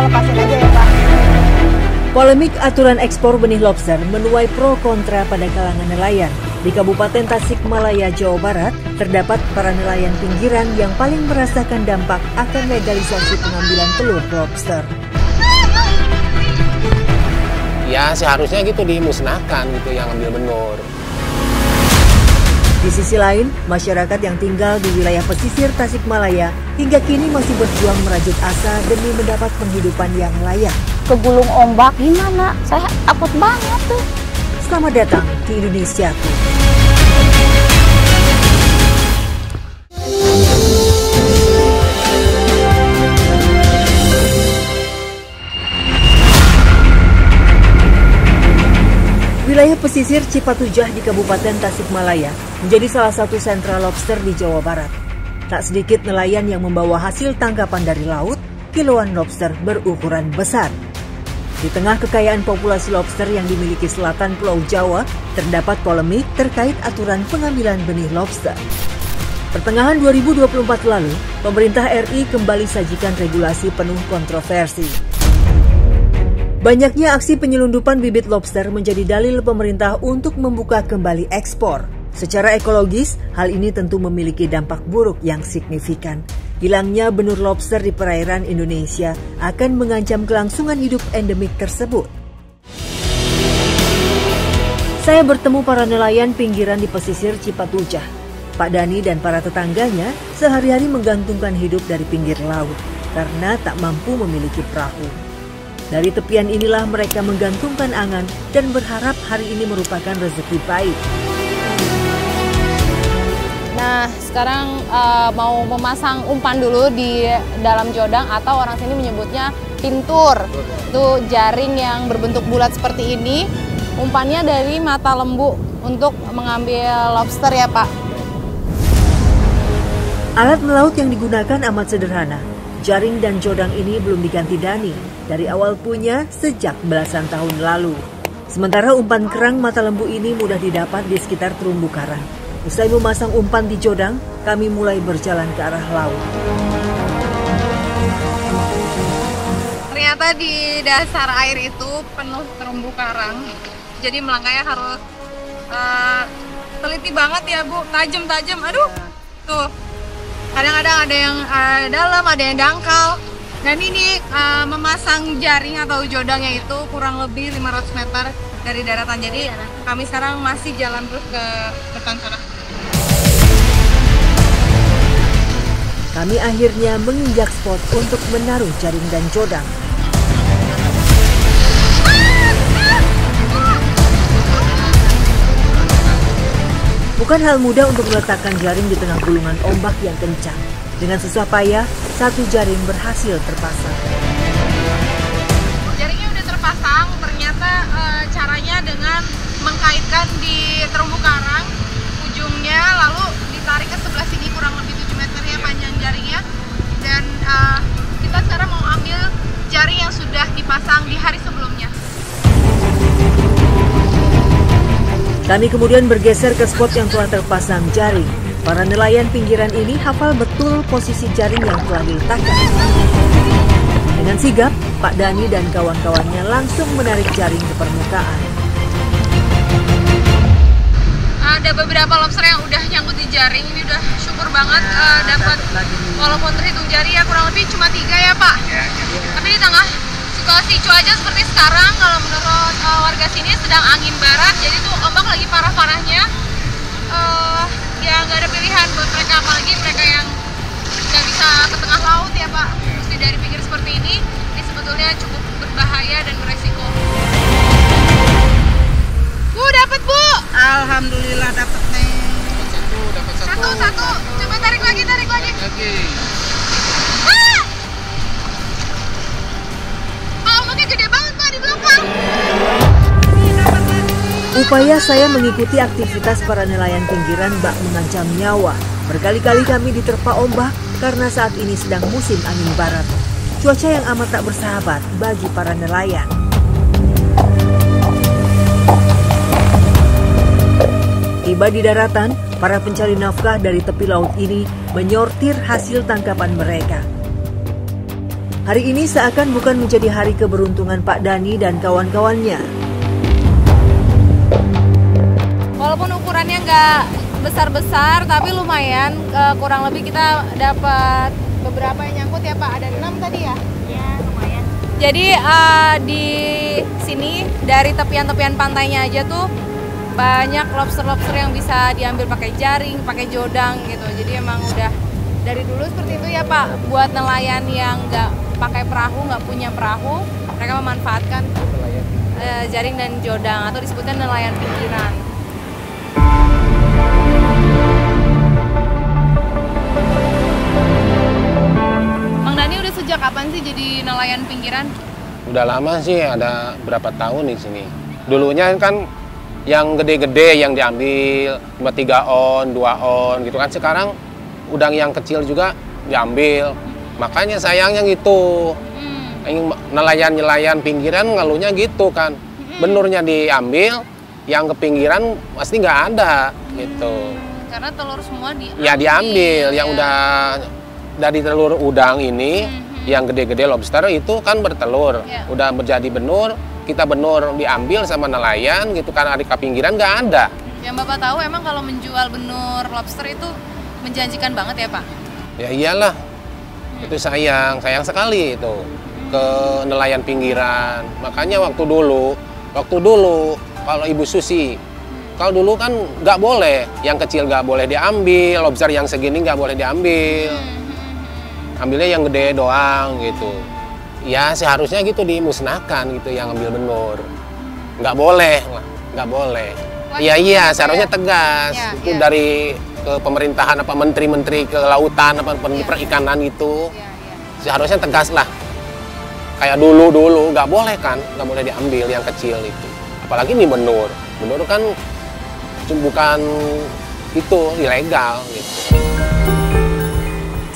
kita lepasin aja ya Pak. Polemik aturan ekspor benih lobster menuai pro kontra pada kalangan nelayan. Di Kabupaten Tasikmalaya, Jawa Barat, terdapat para nelayan pinggiran yang paling merasakan dampak akan legalisasi pengambilan telur lobster. Ya seharusnya gitu dimusnahkan gitu yang ambil benur. Di sisi lain, masyarakat yang tinggal di wilayah pesisir Tasikmalaya hingga kini masih berjuang merajut asa demi mendapat penghidupan yang layak. Kegulung ombak gimana? Saya takut banget tuh. Selamat datang di Indonesiaku. Wilayah pesisir Cipatujah di Kabupaten Tasikmalaya menjadi salah satu sentra lobster di Jawa Barat. Tak sedikit nelayan yang membawa hasil tangkapan dari laut, kiloan lobster berukuran besar. Di tengah kekayaan populasi lobster yang dimiliki selatan Pulau Jawa, terdapat polemik terkait aturan pengambilan benih lobster. Pertengahan 2024 lalu, pemerintah RI kembali sajikan regulasi penuh kontroversi. Banyaknya aksi penyelundupan bibit lobster menjadi dalil pemerintah untuk membuka kembali ekspor. Secara ekologis, hal ini tentu memiliki dampak buruk yang signifikan. Hilangnya benur lobster di perairan Indonesia akan mengancam kelangsungan hidup endemik tersebut. Saya bertemu para nelayan pinggiran di pesisir Cipatujah. Pak Dani dan para tetangganya sehari-hari menggantungkan hidup dari pinggir laut karena tak mampu memiliki perahu. Dari tepian inilah mereka menggantungkan angan dan berharap hari ini merupakan rezeki baik. Nah, sekarang mau memasang umpan dulu di dalam jodang atau orang sini menyebutnya pintur. Itu jaring yang berbentuk bulat seperti ini. Umpannya dari mata lembu untuk mengambil lobster ya Pak. Alat melaut yang digunakan amat sederhana. Jaring dan jodang ini belum diganti Dani. Dari awal punya sejak belasan tahun lalu. Sementara umpan kerang mata lembu ini mudah didapat di sekitar terumbu karang. Usai memasang umpan di jodang, kami mulai berjalan ke arah laut. Ternyata di dasar air itu penuh terumbu karang. Jadi melangkahnya harus teliti banget ya Bu, tajam-tajam. Aduh, tuh. Kadang-kadang ada yang dalam, ada yang dangkal. Dan ini memasang jaring atau jodangnya itu kurang lebih 500 meter dari daratan. Jadi kami sekarang masih jalan terus ke depan sana. Kami akhirnya menginjak spot untuk menaruh jaring dan jodang. Bukan hal mudah untuk meletakkan jaring di tengah gulungan ombak yang kencang. Dengan susah payah, satu jaring berhasil terpasang. Jaringnya udah terpasang, ternyata caranya dengan mengkaitkan di terumbu karang ujungnya, lalu ditarik ke sebelah sini kurang lebih 7 meter ya panjang jaringnya. Dan kita sekarang mau ambil jaring yang sudah dipasang di hari sebelumnya. Kami kemudian bergeser ke spot yang telah terpasang jaring. Para nelayan pinggiran ini hafal betul posisi jaring yang telah diletakkan. Dengan sigap, Pak Dani dan kawan-kawannya langsung menarik jaring ke permukaan. Ada beberapa lobster yang udah nyangkut di jaring, ini udah syukur banget dapat, walaupun terhitung jari ya kurang lebih cuma 3 ya Pak. Tapi di tengah situasi cuaca seperti sekarang, kalau menurut warga sini sedang angin barat, jadi tuh ombak lagi parah-parahnya. Ya nggak ada pilihan buat mereka, apalagi mereka yang nggak bisa ke tengah laut ya Pak. Mesti dari pinggir seperti ini sebetulnya cukup berbahaya dan beresiko. Bu, dapat Bu? Alhamdulillah dapat nih. Dapat satu. Satu. Coba tarik lagi. Ah, ombaknya gede banget Pak di belakang. Upaya saya mengikuti aktivitas para nelayan pinggiran bak mengancam nyawa. Berkali-kali kami diterpa ombak karena saat ini sedang musim angin barat. Cuaca yang amat tak bersahabat bagi para nelayan. Tiba di daratan, para pencari nafkah dari tepi laut ini menyortir hasil tangkapan mereka. Hari ini seakan bukan menjadi hari keberuntungan Pak Dani dan kawan-kawannya. Walaupun ukurannya nggak besar-besar, tapi lumayan. Kurang lebih kita dapat beberapa yang nyangkut ya Pak. Ada 6 tadi ya? Iya, lumayan. Jadi di sini dari tepian-tepian pantainya aja tuh banyak lobster-lobster yang bisa diambil pakai jaring, pakai jodang gitu. Jadi emang udah dari dulu seperti itu ya Pak. Buat nelayan yang nggak pakai perahu, nggak punya perahu, mereka memanfaatkan jaring dan jodang atau disebutnya nelayan pinggiran. Mang Dani udah sejak kapan sih jadi nelayan pinggiran? Udah lama sih, ada berapa tahun di sini. Dulunya kan yang gede-gede yang diambil, 3 on, 2 on gitu kan. Sekarang udang yang kecil juga diambil. Makanya sayangnya gitu. Nelayan-nelayan pinggiran ngeluhnya gitu kan. Benurnya diambil, yang ke pinggiran pasti nggak ada gitu. Karena telur semua diambil. Ya diambil, yang udah dari telur udang ini, yang gede-gede lobster itu kan bertelur. Udah menjadi benur, kita benur diambil sama nelayan gitu kan, di pinggiran nggak ada. Yang Bapak tahu emang kalau menjual benur lobster itu menjanjikan banget ya Pak? Ya iyalah, itu sayang sekali itu ke nelayan pinggiran. Makanya waktu dulu kalau Ibu Susi, kalau dulu kan nggak boleh, yang kecil nggak boleh diambil, lobster yang segini nggak boleh diambil, ambilnya yang gede doang gitu. Ya seharusnya gitu dimusnahkan gitu, yang ambil benur, nggak boleh. Iya seharusnya tegas ya, itu dari ke pemerintahan apa menteri-menteri kelautan apa perikanan itu seharusnya tegas lah. Kayak dulu nggak boleh kan, nggak boleh diambil yang kecil itu. Apalagi ini benur kan bukan itu ilegal gitu.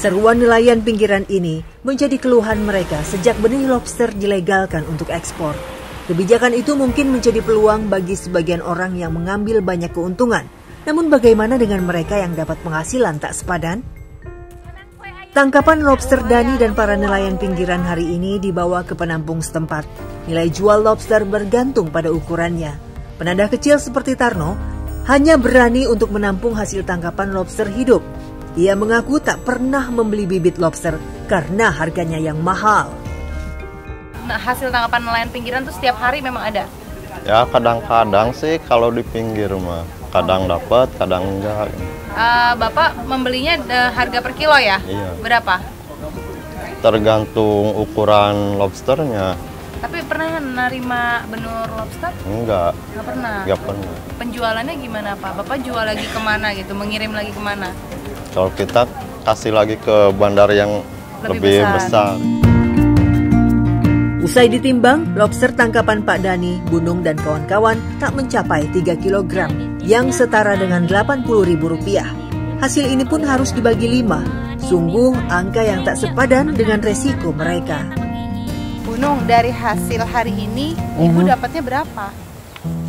Seruan nelayan pinggiran ini menjadi keluhan mereka sejak benih lobster dilegalkan untuk ekspor. Kebijakan itu mungkin menjadi peluang bagi sebagian orang yang mengambil banyak keuntungan. Namun bagaimana dengan mereka yang dapat penghasilan tak sepadan? Tangkapan lobster Dani dan para nelayan pinggiran hari ini dibawa ke penampung setempat. Nilai jual lobster bergantung pada ukurannya. Penadah kecil seperti Tarno hanya berani untuk menampung hasil tangkapan lobster hidup. Ia mengaku tak pernah membeli bibit lobster karena harganya yang mahal. Nah, hasil tangkapan nelayan pinggiran tuh setiap hari memang ada? Ya kadang-kadang sih kalau di pinggir mah. Kadang dapat, kadang enggak. Bapak membelinya harga per kilo ya? Iya. Berapa? Tergantung ukuran lobsternya. Tapi pernah nerima benur lobster? Enggak. Nggak pernah? Nggak pernah. Penjualannya gimana Pak? Bapak jual lagi kemana gitu? Mengirim lagi kemana? Kalau kita kasih lagi ke bandar yang lebih besar. Usai ditimbang, lobster tangkapan Pak Dani, Bunung dan kawan-kawan tak mencapai 3 kg, yang setara dengan Rp80.000. Hasil ini pun harus dibagi 5. Sungguh angka yang tak sepadan dengan resiko mereka. Bunung, dari hasil hari ini, Ibu dapatnya berapa?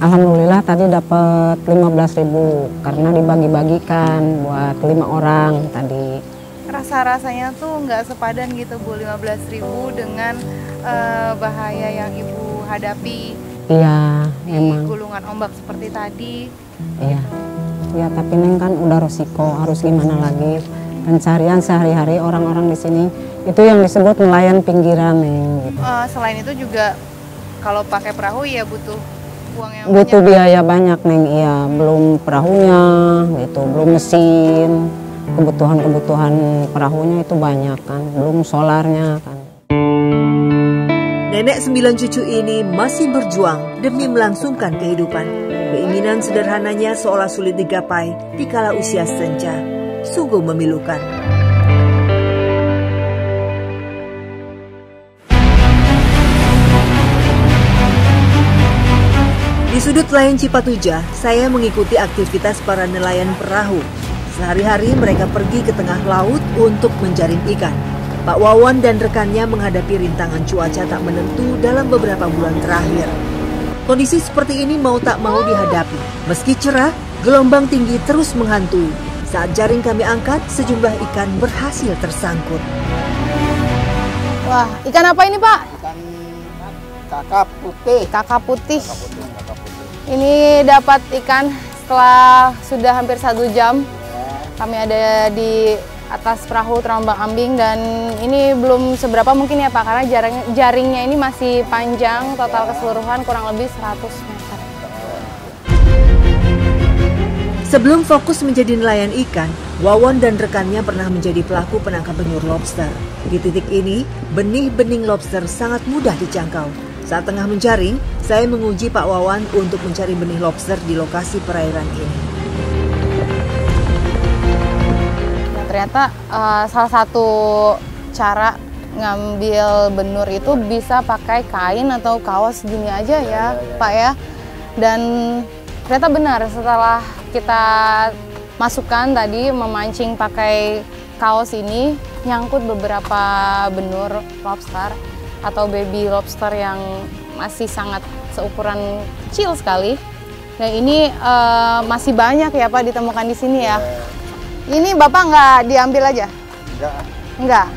Alhamdulillah tadi dapat 15.000 karena dibagi-bagikan buat 5 orang tadi. Rasa-rasanya tuh nggak sepadan gitu Bu, 15.000 dengan bahaya yang Ibu hadapi. Iya, di emang. Gulungan ombak seperti tadi. Iya, ya tapi Neng kan udah resiko, harus gimana lagi. Pencarian sehari-hari orang-orang di sini itu yang disebut nelayan pinggiran Neng. Gitu. Selain itu juga kalau pakai perahu ya butuh uang yang butuh banyak. biaya banyak Neng, iya. Belum perahunya, gitu, belum mesin. Kebutuhan perahunya itu banyak kan, belum solarnya kan. Nenek 9 cucu ini masih berjuang demi melangsungkan kehidupan. Keinginan sederhananya seolah sulit digapai di kala usia senja. Sungguh memilukan. Di sudut lain Cipatujah, saya mengikuti aktivitas para nelayan perahu. Sehari-hari mereka pergi ke tengah laut untuk menjaring ikan. Pak Wawan dan rekannya menghadapi rintangan cuaca tak menentu dalam beberapa bulan terakhir. Kondisi seperti ini mau tak mau dihadapi. Meski cerah, gelombang tinggi terus menghantui. Saat jaring kami angkat, sejumlah ikan berhasil tersangkut. Wah, ikan apa ini Pak? Ikan kakap putih. Kakap putih. Ini dapat ikan setelah sudah hampir 1 jam. Kami ada di atas perahu Terombang Ambing dan ini belum seberapa mungkin ya Pak, karena jaringnya ini masih panjang, total keseluruhan kurang lebih 100 meter. Sebelum fokus menjadi nelayan ikan, Wawan dan rekannya pernah menjadi pelaku penangkap benyur lobster. Di titik ini, benih-bening lobster sangat mudah dijangkau. Saat tengah menjaring, saya menguji Pak Wawan untuk mencari benih lobster di lokasi perairan ini. Nah, ternyata salah satu cara ngambil benur itu bisa pakai kain atau kaos gini aja ya, Pak ya. Dan ternyata benar, setelah kita masukkan tadi memancing pakai kaos ini, nyangkut beberapa benur lobster atau baby lobster yang masih sangat seukuran kecil sekali. Dan ini masih banyak ya Pak ditemukan di sini ya. Ini Bapak nggak diambil aja? Enggak.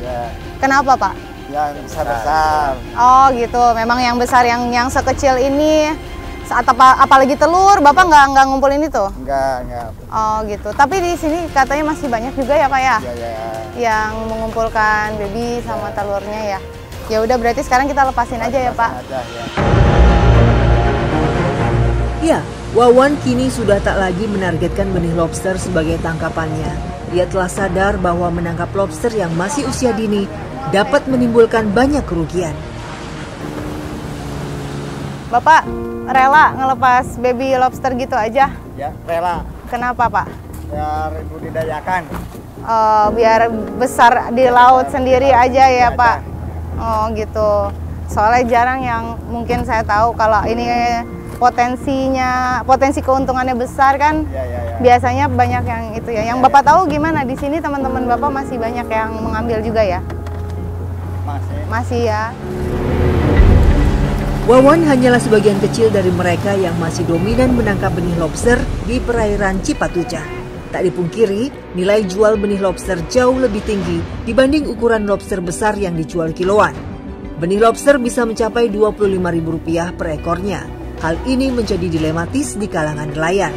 Kenapa Pak? Yang besar-besar. Oh gitu, memang yang besar, yang sekecil ini. Saat apalagi telur, Bapak nggak ngumpulin itu? Enggak. Oh gitu. Tapi di sini katanya masih banyak juga ya Pak ya? Iya. Yang mengumpulkan baby sama telurnya ya. Ya udah, berarti sekarang kita lepasin aja ya Pak. Ya, Wawan kini sudah tak lagi menargetkan benih lobster sebagai tangkapannya. Ia telah sadar bahwa menangkap lobster yang masih usia dini dapat menimbulkan banyak kerugian. Bapak rela ngelepas baby lobster gitu aja? Ya, rela. Kenapa Pak? Biar budidayakan. Biar besar di laut sendiri aja ya Pak? Oh gitu. Soalnya jarang yang mungkin saya tahu kalau ini potensi keuntungannya besar kan. Ya. Biasanya banyak yang itu ya. Yang Bapak tahu gimana di sini, teman-teman Bapak masih banyak yang mengambil juga ya? Masih ya. Wawan hanyalah sebagian kecil dari mereka yang masih dominan menangkap benih lobster di perairan Cipatuja. Tak dipungkiri, nilai jual benih lobster jauh lebih tinggi dibanding ukuran lobster besar yang dijual kiloan. Benih lobster bisa mencapai Rp25.000 per ekornya. Hal ini menjadi dilematis di kalangan nelayan.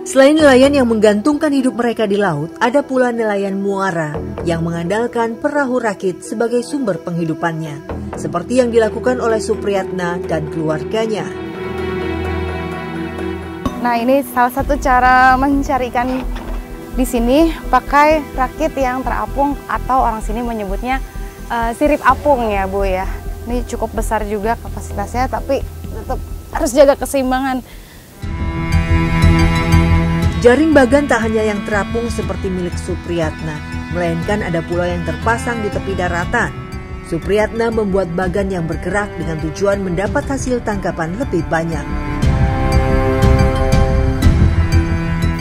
Selain nelayan yang menggantungkan hidup mereka di laut, ada pula nelayan muara yang mengandalkan perahu rakit sebagai sumber penghidupannya, seperti yang dilakukan oleh Supriyatna dan keluarganya. Nah, ini salah satu cara mencari ikan di sini pakai rakit yang terapung atau orang sini menyebutnya sirip apung ya Bu ya. Ini cukup besar juga kapasitasnya, tapi tetap harus jaga keseimbangan. Jaring bagan tak hanya yang terapung seperti milik Supriyatna, melainkan ada pula yang terpasang di tepi daratan. Supriyatna membuat bagan yang bergerak dengan tujuan mendapat hasil tangkapan lebih banyak.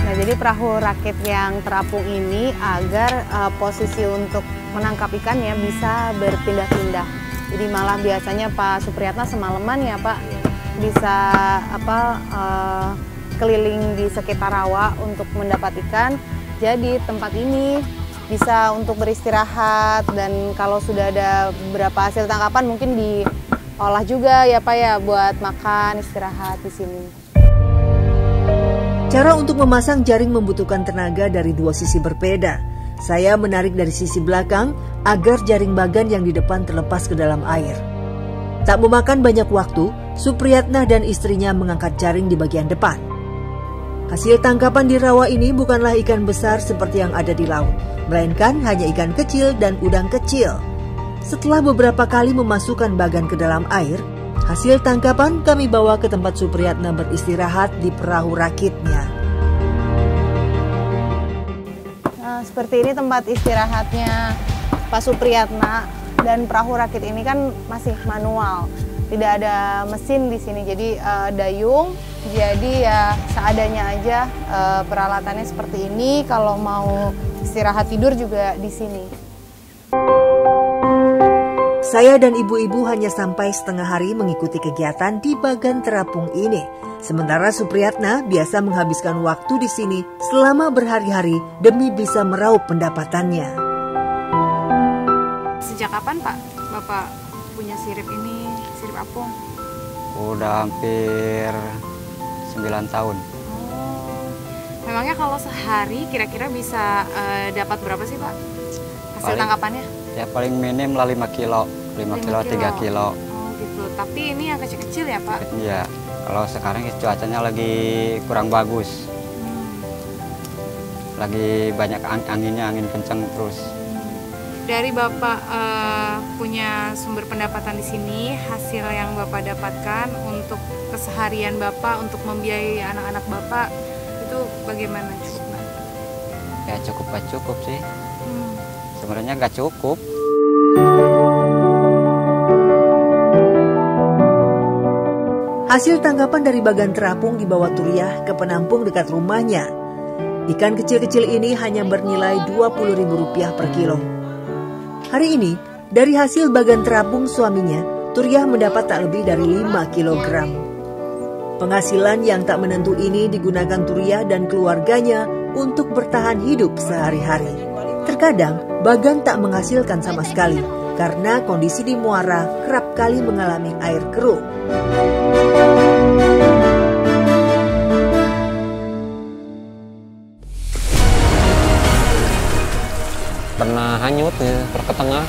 Nah, jadi perahu rakit yang terapung ini agar posisi untuk menangkap ikannya bisa berpindah-pindah. Jadi malah biasanya Pak Supriyatna semalaman ya Pak bisa keliling di sekitar rawa untuk mendapat ikan. Jadi tempat ini bisa untuk beristirahat, dan kalau sudah ada beberapa hasil tangkapan mungkin diolah juga ya Pak ya buat makan, istirahat di sini. Cara untuk memasang jaring membutuhkan tenaga dari dua sisi berbeda. Saya menarik dari sisi belakang agar jaring bagan yang di depan terlepas ke dalam air. Tak memakan banyak waktu, Supriyatna dan istrinya mengangkat jaring di bagian depan. Hasil tangkapan di rawa ini bukanlah ikan besar seperti yang ada di laut, melainkan hanya ikan kecil dan udang kecil. Setelah beberapa kali memasukkan bagan ke dalam air, hasil tangkapan kami bawa ke tempat Supriyatna beristirahat di perahu rakitnya. Nah, seperti ini tempat istirahatnya Pak Supriyatna, dan perahu rakit ini kan masih manual. Tidak ada mesin di sini, jadi dayung. Jadi ya seadanya aja, peralatannya seperti ini. Kalau mau istirahat tidur juga di sini. Saya dan ibu-ibu hanya sampai setengah hari mengikuti kegiatan di Bagan Terapung ini. Sementara Supriyatna biasa menghabiskan waktu di sini selama berhari-hari demi bisa meraup pendapatannya. Sejak kapan Pak Bapak punya sirip ini, sirip apung? Udah hampir 9 tahun. Memangnya kalau sehari kira-kira bisa dapat berapa sih Pak hasil tangkapannya? Ya paling minim lah 5 kilo, 5 kilo, 3 kilo. Oh gitu, tapi ini yang kecil-kecil ya Pak? Iya, kalau sekarang cuacanya lagi kurang bagus. Lagi banyak anginnya, angin kencang terus. Dari Bapak punya sumber pendapatan di sini, hasil yang Bapak dapatkan untuk keseharian Bapak, untuk membiayai anak-anak Bapak, itu bagaimana, cukup nggak? Ya cukup sih. Sebenarnya nggak cukup. Hasil tangkapan dari Bagan Terapung dibawa Turiah ke penampung dekat rumahnya. Ikan kecil-kecil ini hanya bernilai Rp20.000 per kilo. Hari ini, dari hasil Bagan Terapung suaminya, Turiah mendapat tak lebih dari 5 kilogram. Penghasilan yang tak menentu ini digunakan Turiah dan keluarganya untuk bertahan hidup sehari-hari. Terkadang, Bagan tak menghasilkan sama sekali karena kondisi di muara kerap kali mengalami air keruh. Pernah hanyut ya, ke tengah.